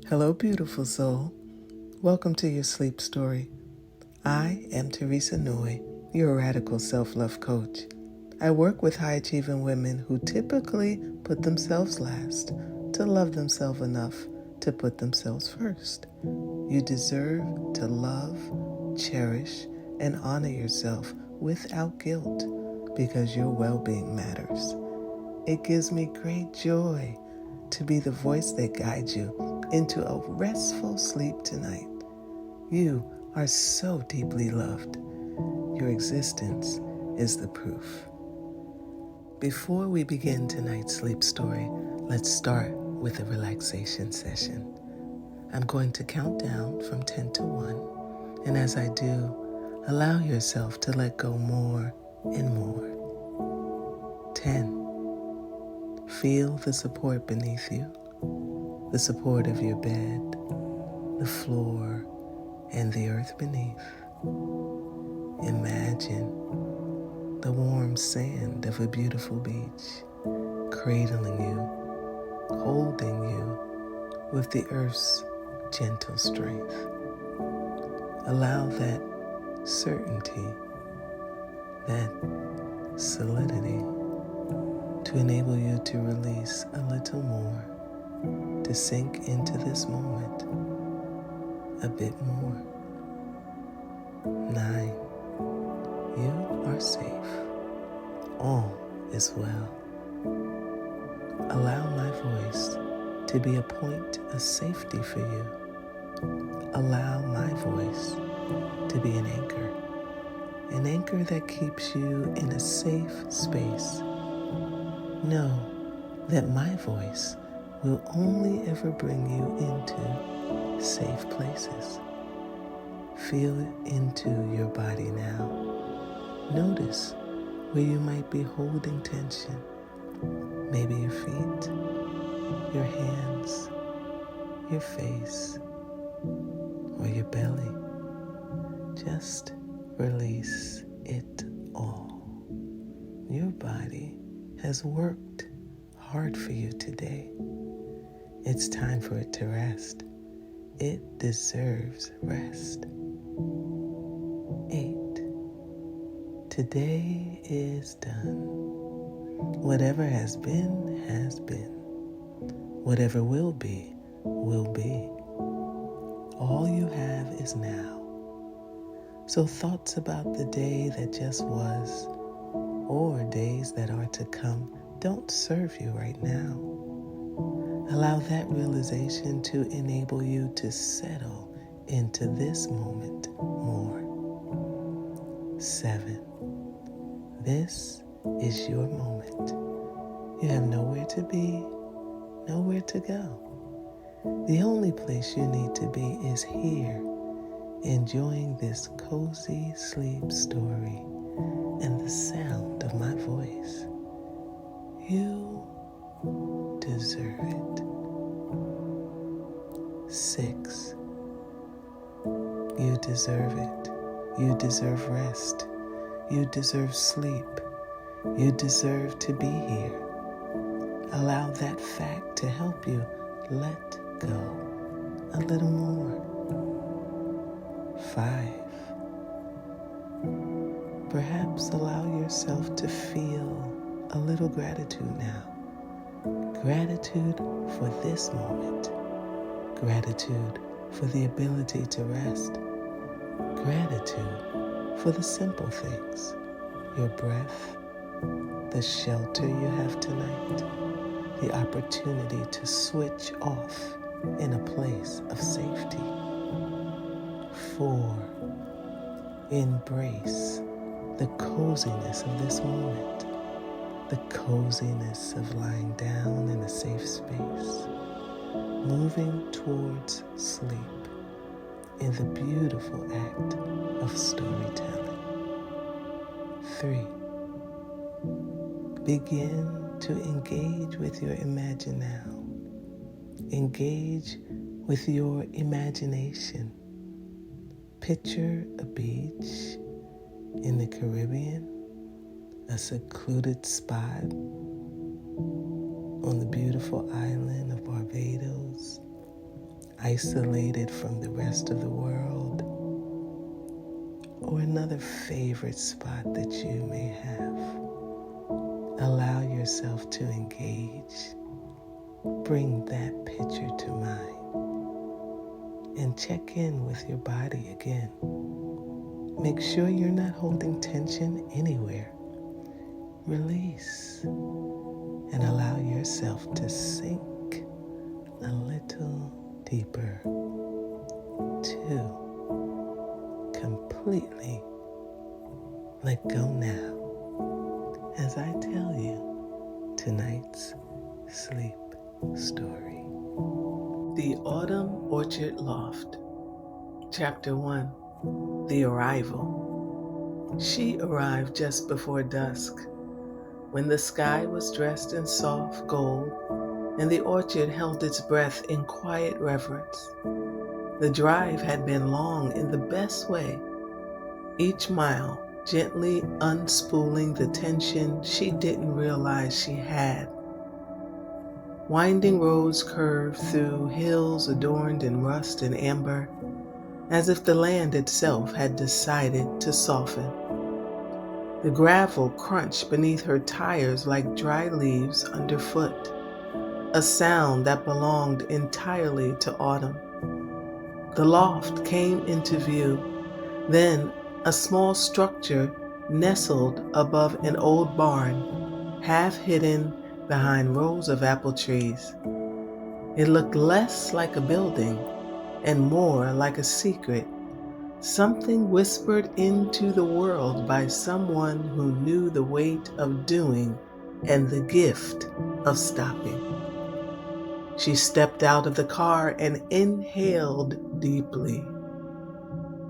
Hello, beautiful soul. Welcome to your sleep story. I am Teresa Noy, your radical self-love coach. I work with high-achieving women who typically put themselves last to love themselves enough to put themselves first. You deserve to love, cherish, and honor yourself without guilt because your well-being matters. It gives me great joy to be the voice that guides you into a restful sleep tonight. You are so deeply loved. Your existence is the proof. Before we begin tonight's sleep story, let's start with a relaxation session. I'm going to count down from 10 to 1, and as I do, allow yourself to let go more and more. 10. Feel the support beneath you, the support of your bed, the floor, and the earth beneath. Imagine the warm sand of a beautiful beach, cradling you, holding you with the earth's gentle strength. Allow that certainty, that solidity, to enable you to release a little more, to sink into this moment a bit more. 9. You are safe. All is well. Allow my voice to be a point of safety for you. Allow my voice to be an anchor that keeps you in a safe space. Know that my voice will only ever bring you into safe places. Feel into your body now. Notice where you might be holding tension. Maybe your feet, your hands, your face, or your belly. Just release it all. Your body has worked hard for you today. It's time for it to rest. It deserves rest. 8. Today is done. Whatever has been, has been. Whatever will be, will be. All you have is now. So thoughts about the day that just was, or days that are to come, don't serve you right now. Allow that realization to enable you to settle into this moment more. 7. This is your moment. You have nowhere to be, nowhere to go. The only place you need to be is here, enjoying this cozy sleep story and the sound of my voice. You deserve it. 6. You deserve it. You deserve rest. You deserve sleep. You deserve to be here. Allow that fact to help you let go a little more. 5. Perhaps allow yourself to feel a little gratitude now. Gratitude for this moment. Gratitude for the ability to rest. Gratitude for the simple things. Your breath, the shelter you have tonight, the opportunity to switch off in a place of safety. 4. Embrace the coziness of this moment, the coziness of lying down in a safe space, moving towards sleep in the beautiful act of storytelling. 3. Begin to engage with your imagine now. Engage with your imagination. Picture a beach in the Caribbean, a secluded spot on the beautiful island of Barbados, isolated from the rest of the world, or another favorite spot that you may have. Allow yourself to engage. Bring that picture to mind and check in with your body again. Make sure you're not holding tension anywhere. Release and allow yourself to sink a little deeper. 2. Completely let go now as I tell you tonight's sleep story. The Autumn Orchard Loft. Chapter 1. The Arrival. She arrived just before dusk, when the sky was dressed in soft gold and the orchard held its breath in quiet reverence. The drive had been long in the best way, each mile gently unspooling the tension she didn't realize she had. Winding roads curved through hills adorned in rust and amber, as if the land itself had decided to soften. The gravel crunched beneath her tires like dry leaves underfoot, a sound that belonged entirely to autumn. The loft came into view, then a small structure nestled above an old barn, half hidden behind rows of apple trees. It looked less like a building and more like a secret, something whispered into the world by someone who knew the weight of doing and the gift of stopping. She stepped out of the car and inhaled deeply.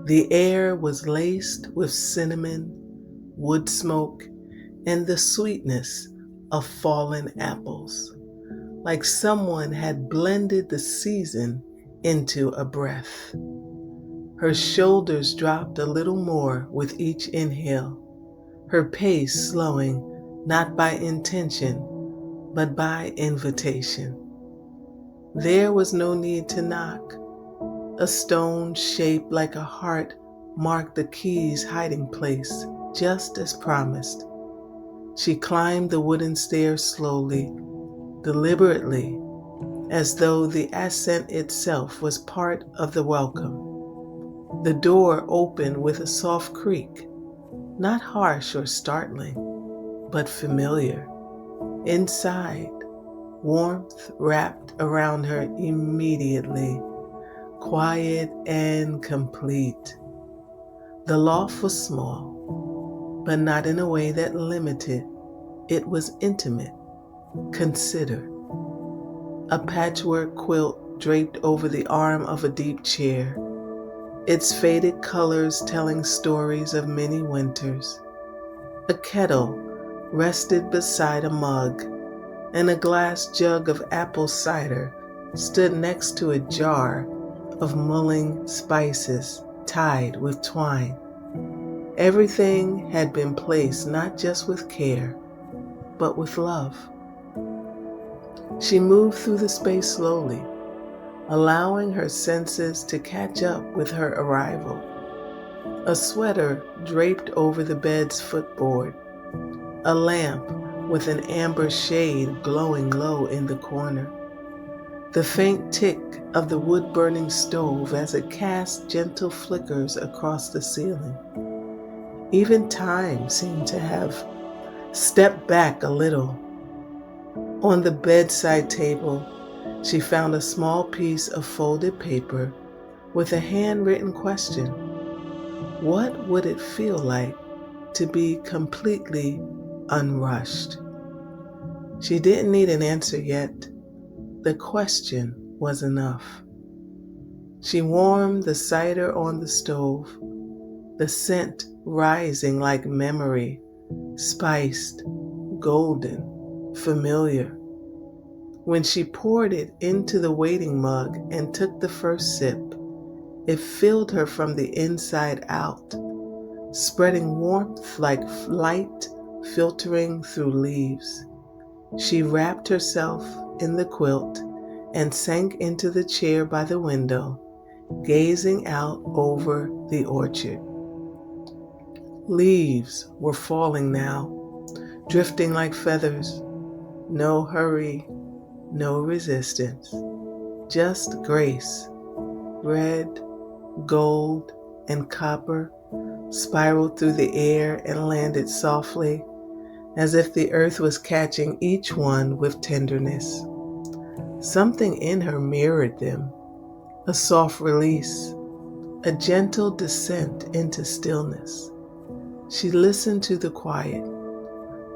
The air was laced with cinnamon, wood smoke, and the sweetness of fallen apples, like someone had blended the season into a breath. Her shoulders dropped a little more with each inhale, her pace slowing not by intention, but by invitation. There was no need to knock. A stone shaped like a heart marked the key's hiding place, just as promised. She climbed the wooden stairs slowly, deliberately, as though the ascent itself was part of the welcome. The door opened with a soft creak, not harsh or startling, but familiar. Inside, warmth wrapped around her immediately, quiet and complete. The loft was small, but not in a way that limited. It was intimate, considered. A patchwork quilt draped over the arm of a deep chair, its faded colors telling stories of many winters. A kettle rested beside a mug, and a glass jug of apple cider stood next to a jar of mulling spices tied with twine. Everything had been placed not just with care, but with love. She moved through the space slowly, allowing her senses to catch up with her arrival. A sweater draped over the bed's footboard, a lamp with an amber shade glowing low in the corner, the faint tick of the wood-burning stove as it cast gentle flickers across the ceiling. Even time seemed to have stepped back a little. On the bedside table, she found a small piece of folded paper with a handwritten question. What would it feel like to be completely unrushed? She didn't need an answer yet. The question was enough. She warmed the cider on the stove, the scent rising like memory, spiced, golden, familiar. When she poured it into the waiting mug and took the first sip, it filled her from the inside out, spreading warmth like light filtering through leaves. She wrapped herself in the quilt and sank into the chair by the window, gazing out over the orchard. Leaves were falling now, drifting like feathers. No hurry, no resistance, just grace. Red, gold, and copper spiraled through the air and landed softly, as if the earth was catching each one with tenderness. Something in her mirrored them, a soft release, a gentle descent into stillness. She listened to the quiet,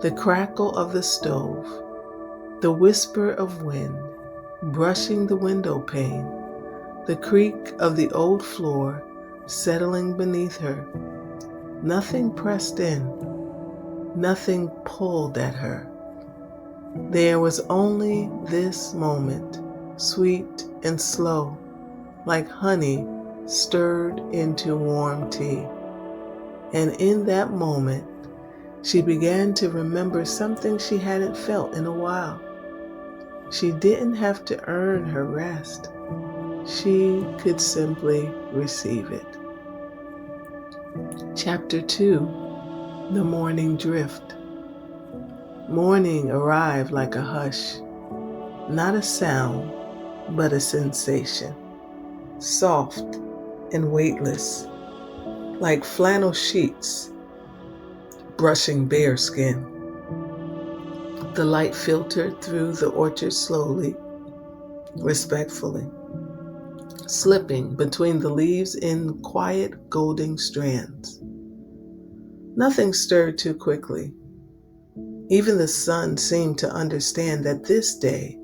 the crackle of the stove, the whisper of wind brushing the window pane, the creak of the old floor settling beneath her. Nothing pressed in, nothing pulled at her. There was only this moment, sweet and slow, like honey stirred into warm tea. And in that moment, she began to remember something she hadn't felt in a while. She didn't have to earn her rest. She could simply receive it. Chapter 2, The Morning Drift. Morning arrived like a hush, not a sound, but a sensation, soft and weightless, like flannel sheets brushing bare skin. The light filtered through the orchard slowly, respectfully, slipping between the leaves in quiet golden strands. Nothing stirred too quickly. Even the sun seemed to understand that this day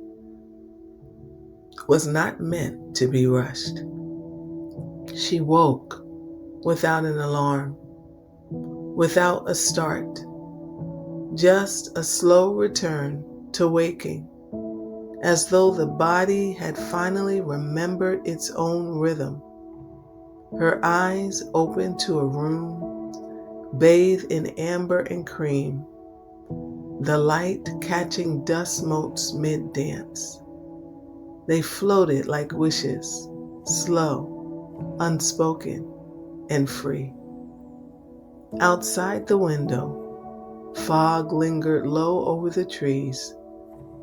was not meant to be rushed. She woke without an alarm, without a start, just a slow return to waking, as though the body had finally remembered its own rhythm. Her eyes opened to a room bathed in amber and cream, the light catching dust motes mid-dance. They floated like wishes, slow, unspoken, and free. Outside the window, fog lingered low over the trees,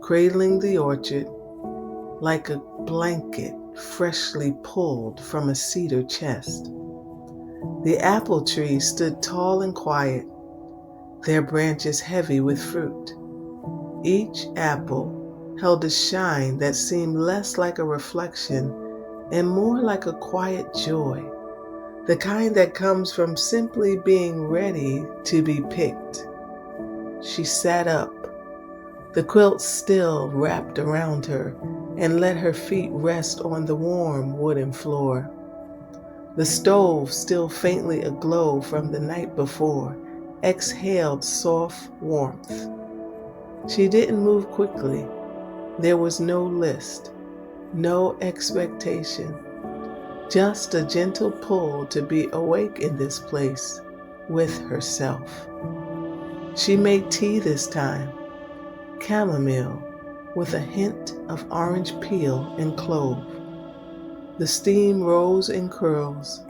cradling the orchard like a blanket freshly pulled from a cedar chest. The apple trees stood tall and quiet, their branches heavy with fruit. Each apple held a shine that seemed less like a reflection and more like a quiet joy, the kind that comes from simply being ready to be picked. She sat up, the quilt still wrapped around her, and let her feet rest on the warm wooden floor. The stove, still faintly aglow from the night before, exhaled soft warmth. She didn't move quickly. There was no list, no expectation, just a gentle pull to be awake in this place with herself. She made tea this time, chamomile with a hint of orange peel and clove. The steam rose in curls,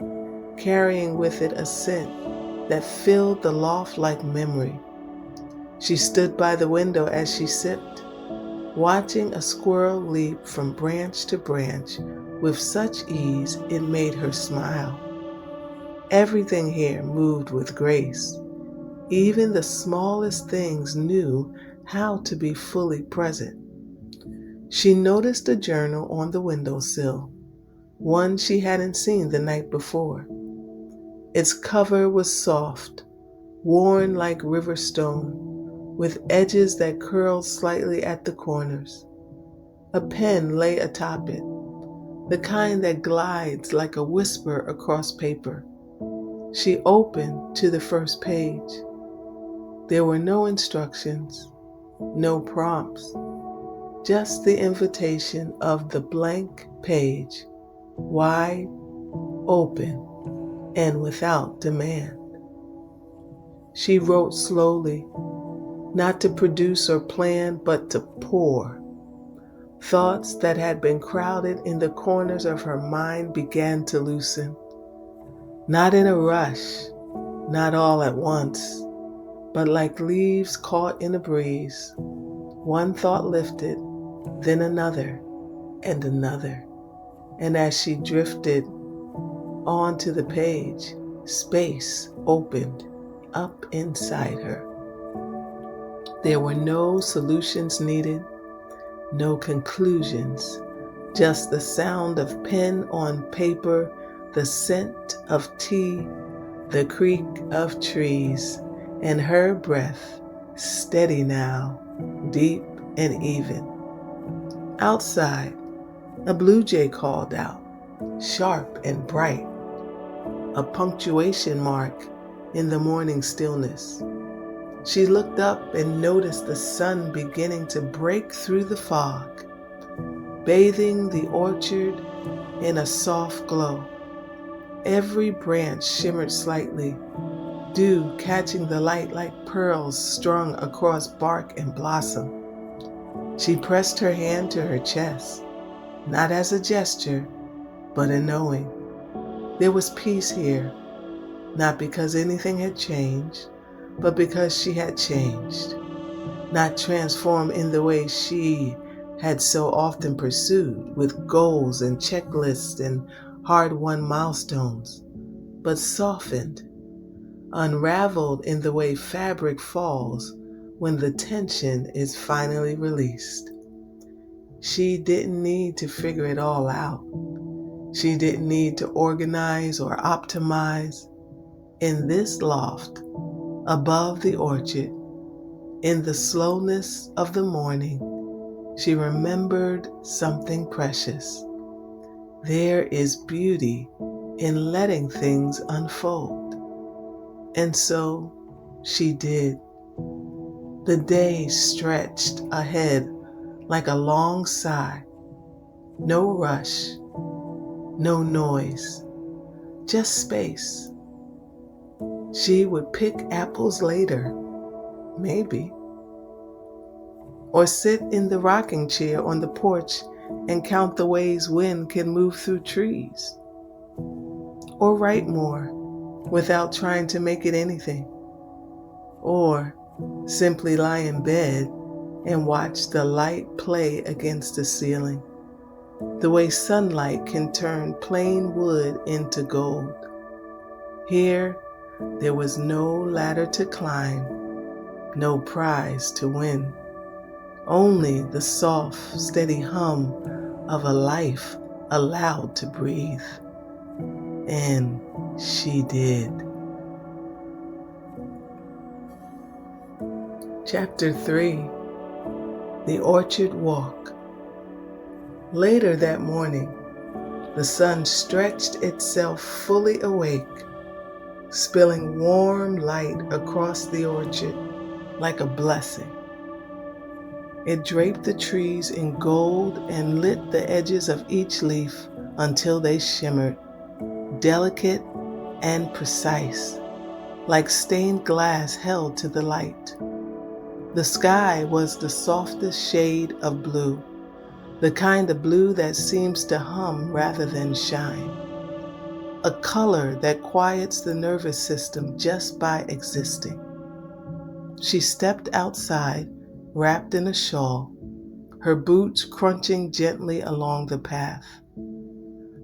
carrying with it a scent that filled the loft like memory. She stood by the window as she sipped, watching a squirrel leap from branch to branch with such ease it made her smile. Everything here moved with grace. Even the smallest things knew how to be fully present. She noticed a journal on the windowsill, one she hadn't seen the night before. Its cover was soft, worn like river stone, with edges that curled slightly at the corners. A pen lay atop it, the kind that glides like a whisper across paper. She opened to the first page. There were no instructions, no prompts, just the invitation of the blank page, wide, open, and without demand. She wrote slowly, not to produce or plan, but to pour. Thoughts that had been crowded in the corners of her mind began to loosen. Not in a rush, not all at once, but like leaves caught in a breeze. One thought lifted, then another and another. And as she drifted onto the page, space opened up inside her. There were no solutions needed, no conclusions, just the sound of pen on paper, the scent of tea, the creak of trees, and her breath, steady now, deep and even. Outside, a blue jay called out, sharp and bright, a punctuation mark in the morning stillness. She looked up and noticed the sun beginning to break through the fog, bathing the orchard in a soft glow. Every branch shimmered slightly, dew catching the light like pearls strung across bark and blossom. She pressed her hand to her chest, not as a gesture, but a knowing. There was peace here, not because anything had changed, but because she had changed, not transformed in the way she had so often pursued, with goals and checklists and hard-won milestones, but softened, unraveled in the way fabric falls when the tension is finally released. She didn't need to figure it all out. She didn't need to organize or optimize. In this loft, above the orchard, in the slowness of the morning, she remembered something precious. There is beauty in letting things unfold. And so she did. The day stretched ahead like a long sigh. No rush, no noise, just space. She would pick apples later, maybe, or sit in the rocking chair on the porch and count the ways wind can move through trees, or write more without trying to make it anything, or simply lie in bed and watch the light play against the ceiling, the way sunlight can turn plain wood into gold. Here, there was no ladder to climb, no prize to win, only the soft, steady hum of a life allowed to breathe. And she did. Chapter 3, The Orchard Walk. Later that morning, the sun stretched itself fully awake, spilling warm light across the orchard like a blessing. It draped the trees in gold and lit the edges of each leaf until they shimmered, delicate and precise, like stained glass held to the light. The sky was the softest shade of blue, the kind of blue that seems to hum rather than shine. A color that quiets the nervous system just by existing. She stepped outside, wrapped in a shawl, her boots crunching gently along the path.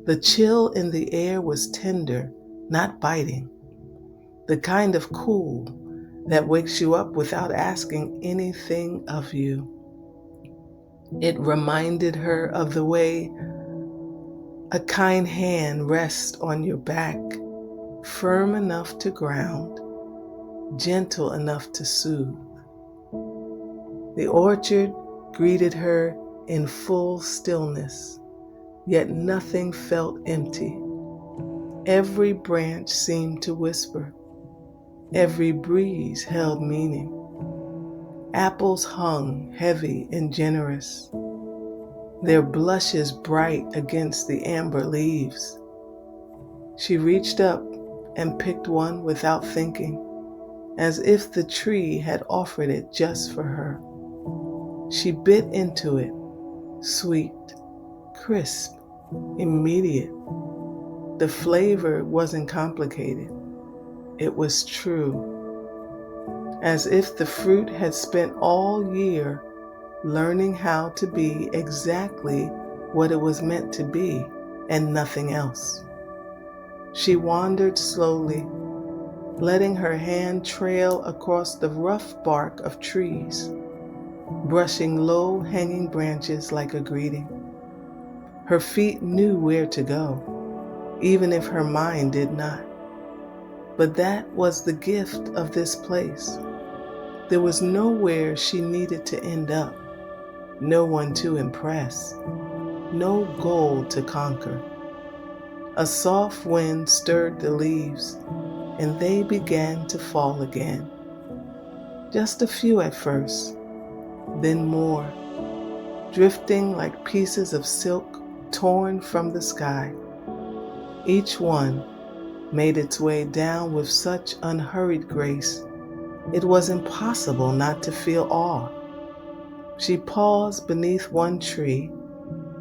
The chill in the air was tender, not biting. The kind of cool that wakes you up without asking anything of you. It reminded her of the way a kind hand rests on your back, firm enough to ground, gentle enough to soothe. The orchard greeted her in full stillness, yet nothing felt empty. Every branch seemed to whisper. Every breeze held meaning. Apples hung heavy and generous, their blushes bright against the amber leaves. She reached up and picked one without thinking, as if the tree had offered it just for her. She bit into it, Sweet, crisp, immediate. The flavor wasn't complicated. It was true, as if the fruit had spent all year learning how to be exactly what it was meant to be and nothing else. She wandered slowly, letting her hand trail across the rough bark of trees, brushing low-hanging branches like a greeting. Her feet knew where to go, even if her mind did not. But that was the gift of this place. There was nowhere she needed to end up, no one to impress, no goal to conquer. A soft wind stirred the leaves, and they began to fall again. Just a few at first, then more, drifting like pieces of silk torn from the sky. Each one made its way down with such unhurried grace, it was impossible not to feel awe. She paused beneath one tree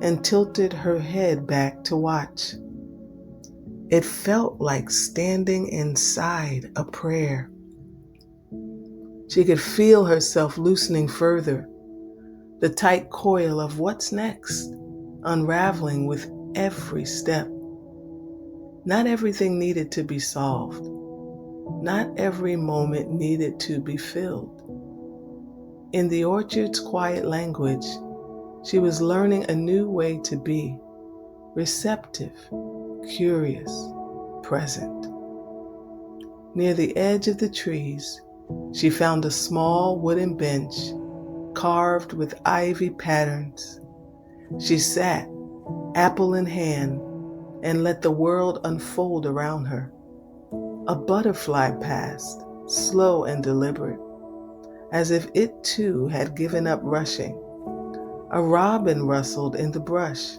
and tilted her head back to watch. It felt like standing inside a prayer. She could feel herself loosening further, the tight coil of what's next unraveling with every step. Not everything needed to be solved. Not every moment needed to be filled. In the orchard's quiet language, she was learning a new way to be, receptive, curious, present. Near the edge of the trees, she found a small wooden bench carved with ivy patterns. She sat, apple in hand, and let the world unfold around her. A butterfly passed, slow and deliberate, as if it too had given up rushing. A robin rustled in the brush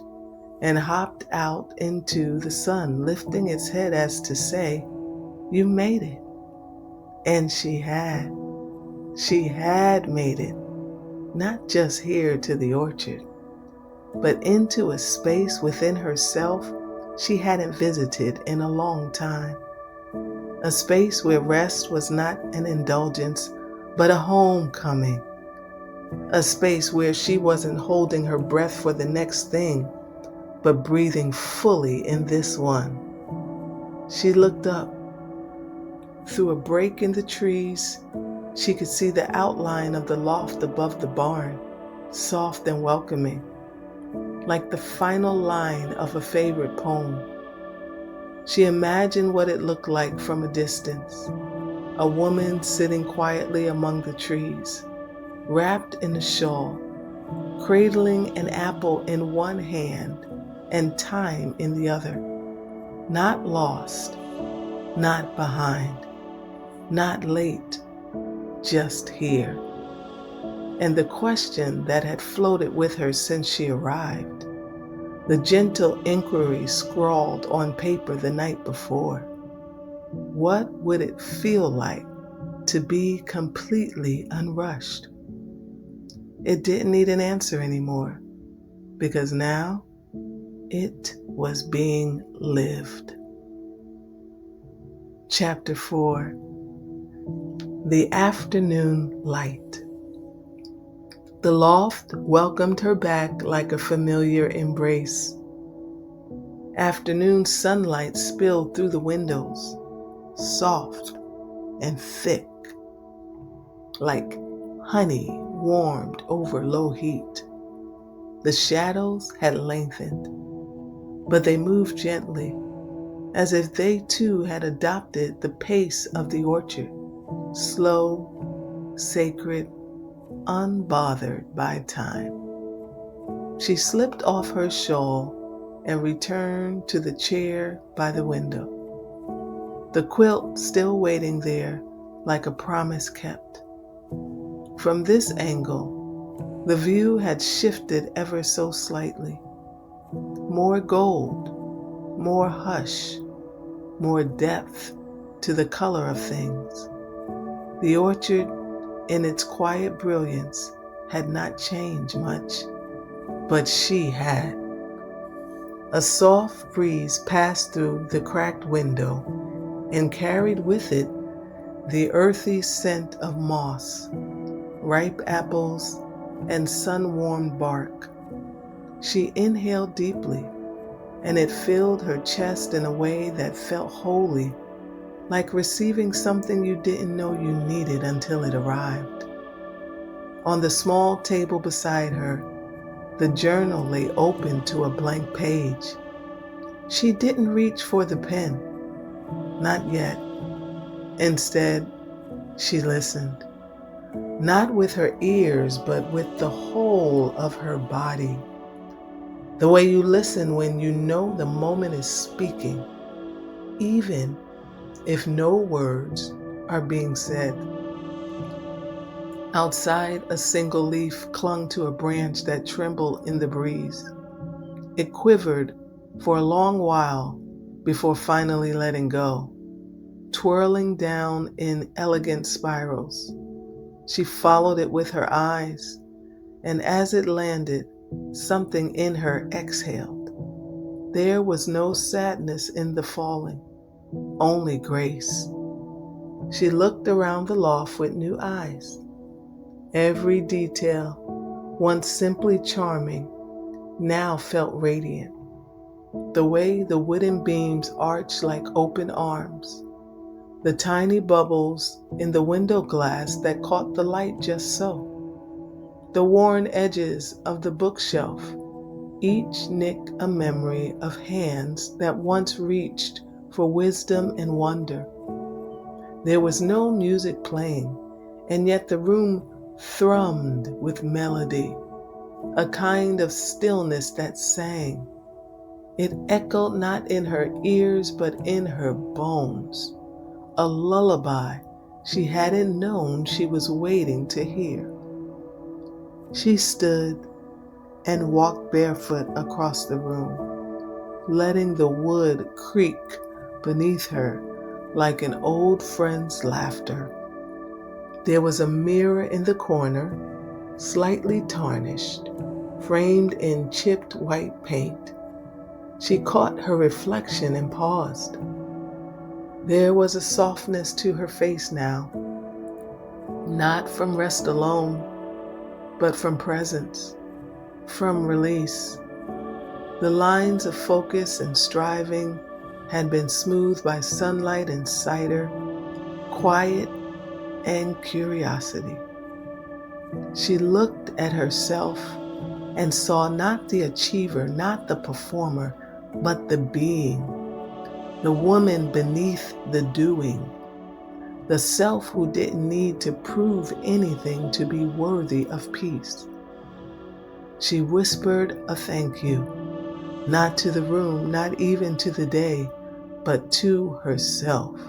and hopped out into the sun, lifting its head as to say, "You made it." And she had. She had made it, not just here to the orchard, but into a space within herself she hadn't visited in a long time. A space where rest was not an indulgence, but a homecoming. A space where she wasn't holding her breath for the next thing, but breathing fully in this one. She looked up. Through a break in the trees, she could see the outline of the loft above the barn, soft and welcoming, like the final line of a favorite poem. She imagined what it looked like from a distance. A woman sitting quietly among the trees, wrapped in a shawl, cradling an apple in one hand and time in the other. Not lost, not behind, not late, just here. And the question that had floated with her since she arrived, the gentle inquiry scrawled on paper the night before, what would it feel like to be completely unrushed? It didn't need an answer anymore, because now it was being lived. Chapter 4. The Afternoon Light. The loft welcomed her back like a familiar embrace. Afternoon sunlight spilled through the windows, soft and thick, like honey warmed over low heat. The shadows had lengthened, but they moved gently, as if they too had adopted the pace of the orchard, slow, sacred, unbothered by time. She slipped off her shawl and returned to the chair by the window, the quilt still waiting there like a promise kept. From this angle, the view had shifted ever so slightly. More gold, more hush, more depth to the color of things. The orchard, in its quiet brilliance, had not changed much, but she had. A soft breeze passed through the cracked window and carried with it the earthy scent of moss, ripe apples, and sun-warmed bark. She inhaled deeply, and it filled her chest in a way that felt holy, like receiving something you didn't know you needed until it arrived. On the small table beside her, the journal lay open to a blank page. She didn't reach for the pen, not yet. Instead, she listened, not with her ears, but with the whole of her body. The way you listen when you know the moment is speaking, even if no words are being said. Outside, a single leaf clung to a branch that trembled in the breeze. It quivered for a long while before finally letting go, twirling down in elegant spirals. She followed it with her eyes, and as it landed, something in her exhaled. There was no sadness in the falling, only grace. She looked around the loft with new eyes. Every detail, once simply charming, now felt radiant. The way the wooden beams arched like open arms, the tiny bubbles in the window glass that caught the light just so, the worn edges of the bookshelf, each nick a memory of hands that once reached for wisdom and wonder. There was no music playing, and yet the room thrummed with melody, a kind of stillness that sang. It echoed not in her ears, but in her bones, a lullaby she hadn't known she was waiting to hear. She stood and walked barefoot across the room, letting the wood creak beneath her like an old friend's laughter. There was a mirror in the corner, slightly tarnished, framed in chipped white paint. She caught her reflection and paused. There was a softness to her face now, not from rest alone, but from presence, from release. The lines of focus and striving had been smoothed by sunlight and cider, quiet and curiosity. She looked at herself and saw not the achiever, not the performer, but the being, the woman beneath the doing, the self who didn't need to prove anything to be worthy of peace. She whispered a thank you, not to the room, not even to the day, but to herself.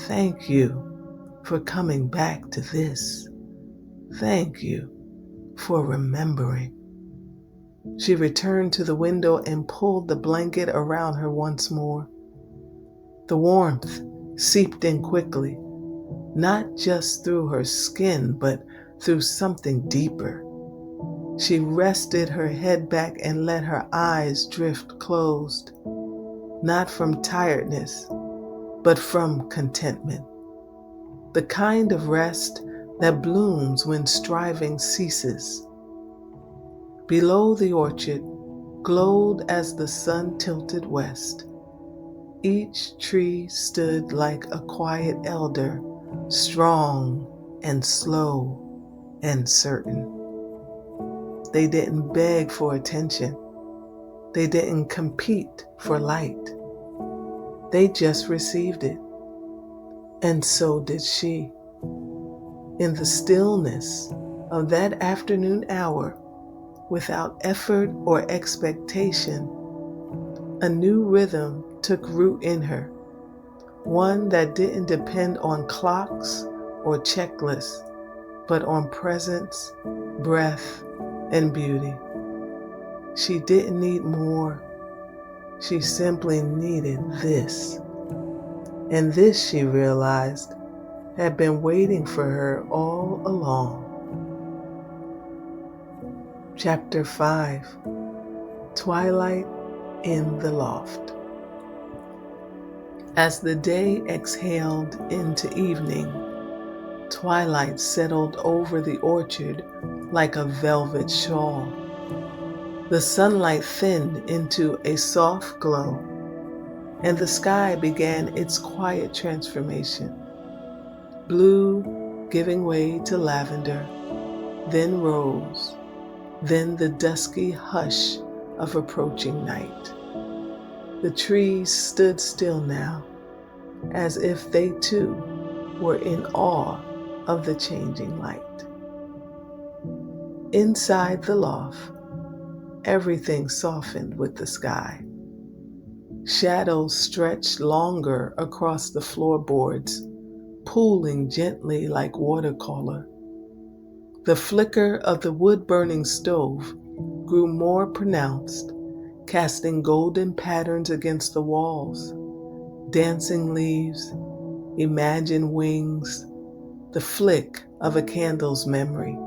Thank you for coming back to this. Thank you for remembering. She returned to the window and pulled the blanket around her once more. The warmth seeped in quickly, not just through her skin, but through something deeper. She rested her head back and let her eyes drift closed, not from tiredness, but from contentment. The kind of rest that blooms when striving ceases. Below the orchard glowed as the sun tilted west. Each tree stood like a quiet elder, strong and slow and certain. They didn't beg for attention. They didn't compete for light. They just received it. And so did she. In the stillness of that afternoon hour, without effort or expectation, a new rhythm took root in her, one that didn't depend on clocks or checklists, but on presence, breath, and beauty. She didn't need more. She simply needed this. And this, she realized, had been waiting for her all along. Chapter 5, Twilight in the Loft. As the day exhaled into evening, twilight settled over the orchard like a velvet shawl. The sunlight thinned into a soft glow, and the sky began its quiet transformation. Blue giving way to lavender, then rose, then the dusky hush of approaching night. The trees stood still now, as if they too were in awe of the changing light. Inside the loft, everything softened with the sky. Shadows stretched longer across the floorboards, pooling gently like watercolor. The flicker of the wood-burning stove grew more pronounced, casting golden patterns against the walls. Dancing leaves, imagined wings, the flick of a candle's memory.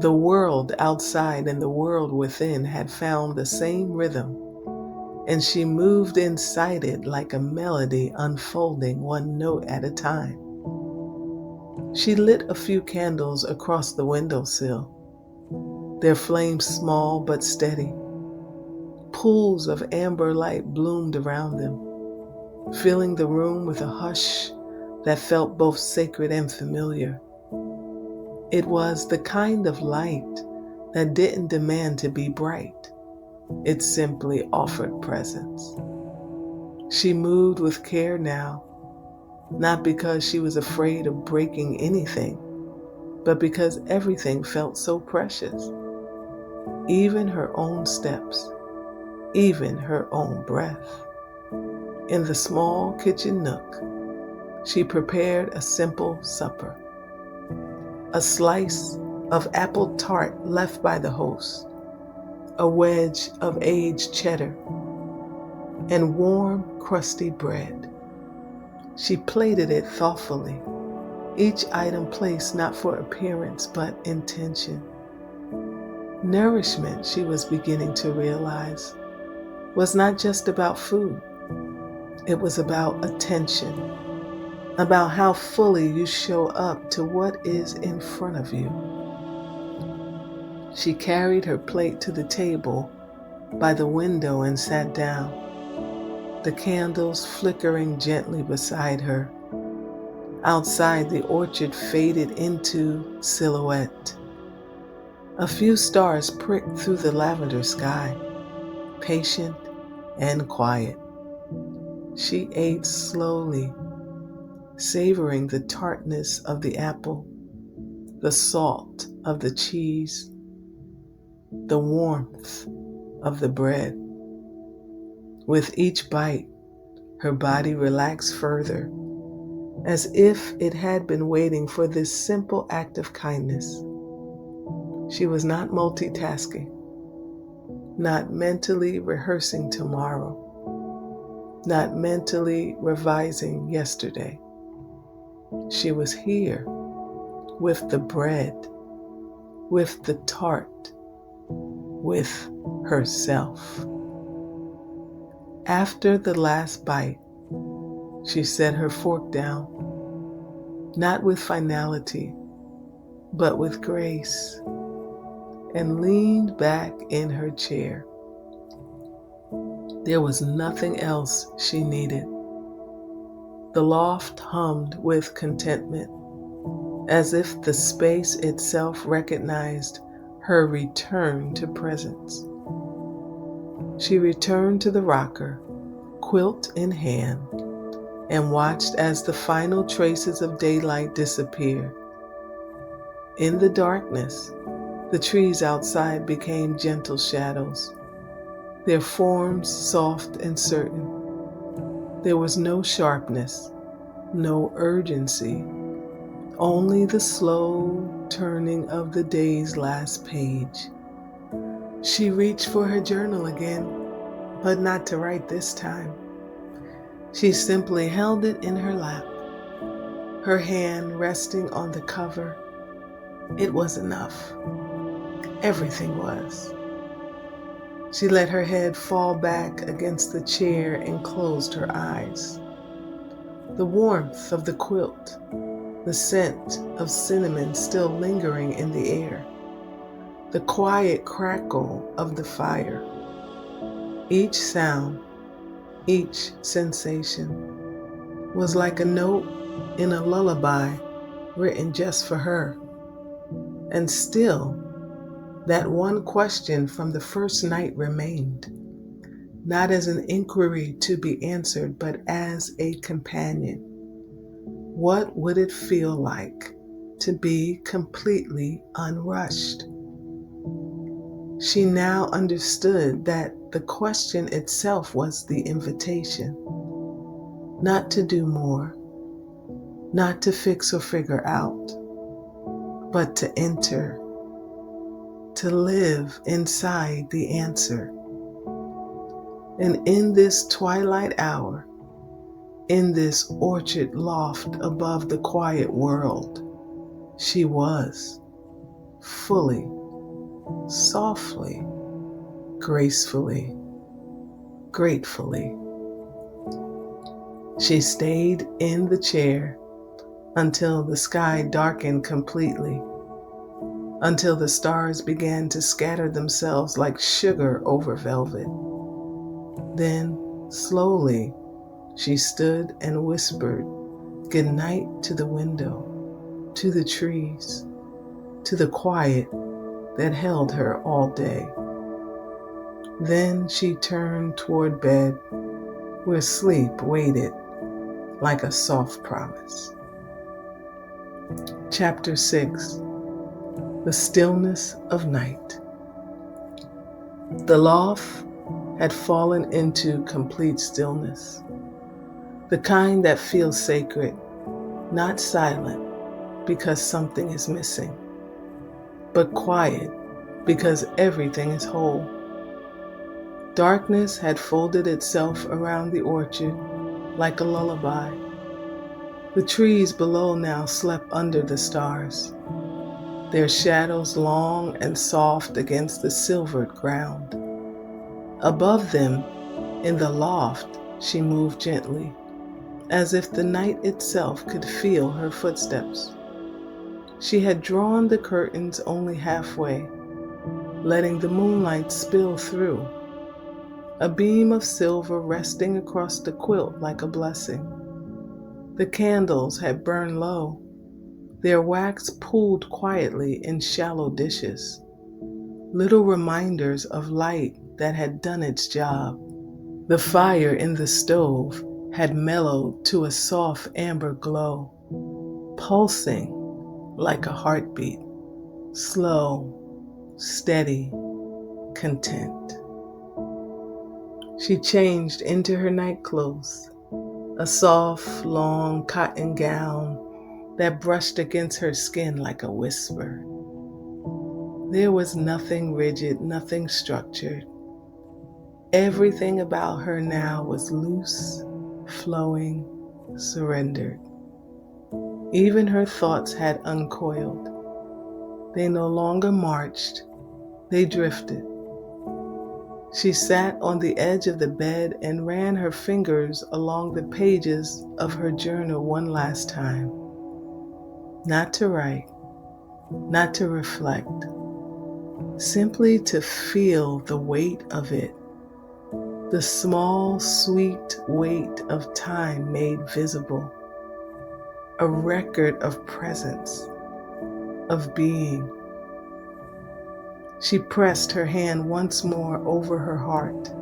The world outside and the world within had found the same rhythm, and she moved inside it like a melody unfolding one note at a time. She lit a few candles across the windowsill, their flames small but steady. Pools of amber light bloomed around them, filling the room with a hush that felt both sacred and familiar. It was the kind of light that didn't demand to be bright. It simply offered presence. She moved with care now, not because she was afraid of breaking anything, but because everything felt so precious. Even her own steps, even her own breath. In the small kitchen nook, she prepared a simple supper. A slice of apple tart left by the host, a wedge of aged cheddar, and warm, crusty bread. She plated it thoughtfully, each item placed not for appearance but intention. Nourishment, she was beginning to realize, was not just about food. It was about attention, about how fully you show up to what is in front of you. She carried her plate to the table by the window and sat down, the candles flickering gently beside her. Outside, the orchard faded into silhouette. A few stars pricked through the lavender sky, patient and quiet. She ate slowly, savoring the tartness of the apple, the salt of the cheese, the warmth of the bread. With each bite, her body relaxed further, as if it had been waiting for this simple act of kindness. She was not multitasking, not mentally rehearsing tomorrow, not mentally revising yesterday. She was here with the bread, with the tart, with herself. After the last bite, she set her fork down, not with finality, but with grace, and leaned back in her chair. There was nothing else she needed. The loft hummed with contentment, as if the space itself recognized her return to presence. She returned to the rocker, quilt in hand, and watched as the final traces of daylight disappeared. In the darkness, the trees outside became gentle shadows, their forms soft and certain. There was no sharpness, no urgency, only the slow turning of the day's last page. She reached for her journal again, but not to write this time. She simply held it in her lap, her hand resting on the cover. It was enough. Everything was. She let her head fall back against the chair and closed her eyes. The warmth of the quilt, the scent of cinnamon still lingering in the air, the quiet crackle of the fire. Each sound, each sensation was like a note in a lullaby written just for her. And still, that one question from the first night remained, not as an inquiry to be answered, but as a companion. What would it feel like to be completely unrushed? She now understood that the question itself was the invitation, not to do more, not to fix or figure out, but to enter, to live inside the answer. And in this twilight hour, in this orchard loft above the quiet world, she was fully, softly, gracefully, gratefully. She stayed in the chair until the sky darkened completely, until the stars began to scatter themselves like sugar over velvet. Then, slowly, she stood and whispered goodnight to the window, to the trees, to the quiet that held her all day. Then she turned toward bed, where sleep waited like a soft promise. Chapter 6. The Stillness of Night. The loft had fallen into complete stillness, the kind that feels sacred, not silent because something is missing, but quiet because everything is whole. Darkness had folded itself around the orchard like a lullaby. The trees below now slept under the stars, their shadows long and soft against the silvered ground. Above them, in the loft, she moved gently, as if the night itself could feel her footsteps. She had drawn the curtains only halfway, letting the moonlight spill through, a beam of silver resting across the quilt like a blessing. The candles had burned low, their wax pooled quietly in shallow dishes, little reminders of light that had done its job. The fire in the stove had mellowed to a soft amber glow, pulsing like a heartbeat, slow, steady, content. She changed into her night clothes, a soft, long cotton gown that brushed against her skin like a whisper. There was nothing rigid, nothing structured. Everything about her now was loose, flowing, surrendered. Even her thoughts had uncoiled. They no longer marched, they drifted. She sat on the edge of the bed and ran her fingers along the pages of her journal one last time. Not to write, not to reflect, simply to feel the weight of it, the small, sweet weight of time made visible, a record of presence, of being. She pressed her hand once more over her heart,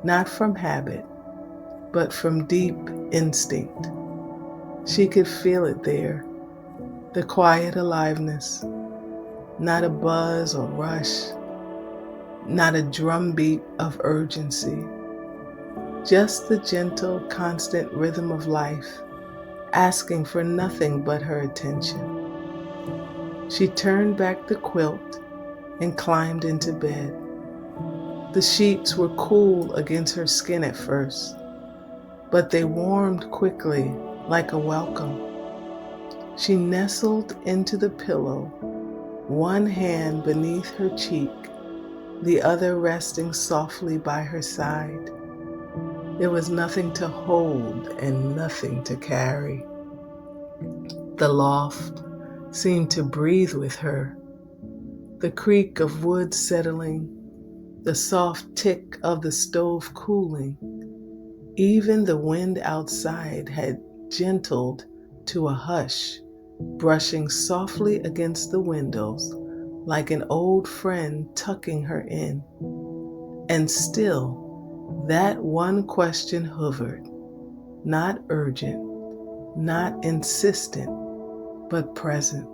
not from habit, but from deep instinct. She could feel it there, the quiet aliveness, not a buzz or rush, not a drumbeat of urgency, just the gentle, constant rhythm of life, asking for nothing but her attention. She turned back the quilt and climbed into bed. The sheets were cool against her skin at first, but they warmed quickly like a welcome. She nestled into the pillow, one hand beneath her cheek, the other resting softly by her side. There was nothing to hold and nothing to carry. The loft seemed to breathe with her, the creak of wood settling, the soft tick of the stove cooling. Even the wind outside had gentled to a hush, brushing softly against the windows like an old friend tucking her in. And still, that one question hovered, not urgent, not insistent, but present.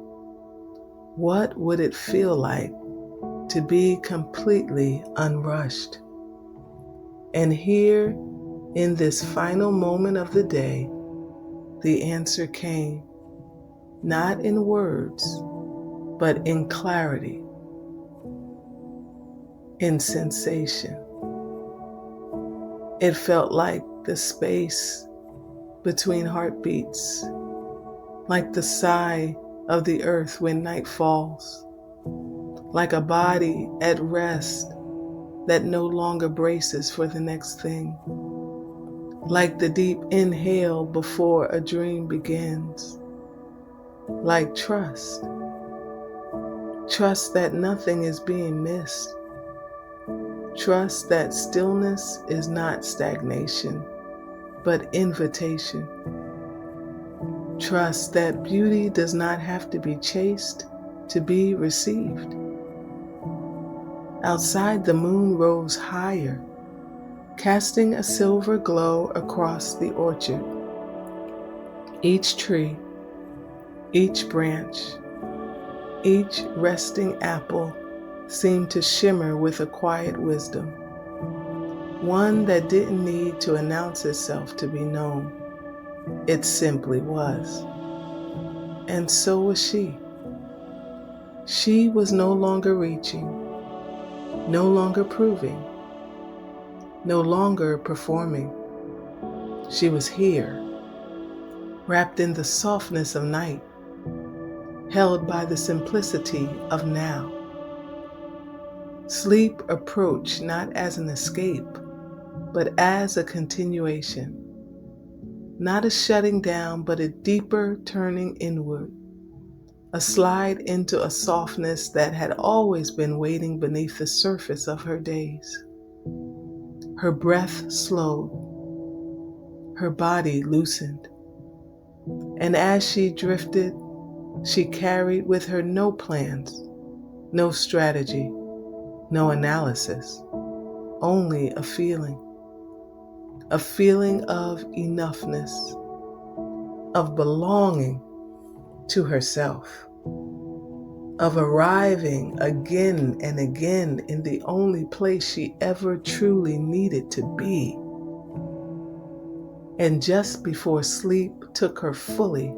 What would it feel like to be completely unrushed? And here, in this final moment of the day, the answer came, not in words, but in clarity, in sensation. It felt like the space between heartbeats, like the sigh of the earth when night falls, like a body at rest that no longer braces for the next thing, like the deep inhale before a dream begins, like trust that nothing is being missed, trust that stillness is not stagnation, but invitation, trust that beauty does not have to be chased to be received. Outside, the moon rose higher, casting a silver glow across the orchard. Each tree, each branch, each resting apple seemed to shimmer with a quiet wisdom, one that didn't need to announce itself to be known. It simply was. And so was she. She was no longer reaching, no longer proving, no longer performing. She was here, wrapped in the softness of night, held by the simplicity of now. Sleep approached not as an escape, but as a continuation. Not a shutting down, but a deeper turning inward. A slide into a softness that had always been waiting beneath the surface of her days. Her breath slowed, her body loosened, and as she drifted, she carried with her no plans, no strategy, no analysis, only a feeling of enoughness, of belonging to herself, of arriving again and again in the only place she ever truly needed to be. And just before sleep took her fully,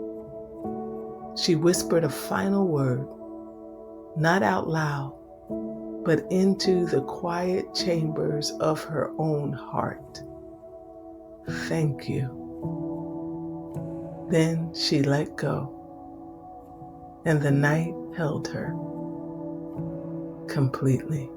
she whispered a final word, not out loud, but into the quiet chambers of her own heart. Thank you. Then she let go, and the night held her completely.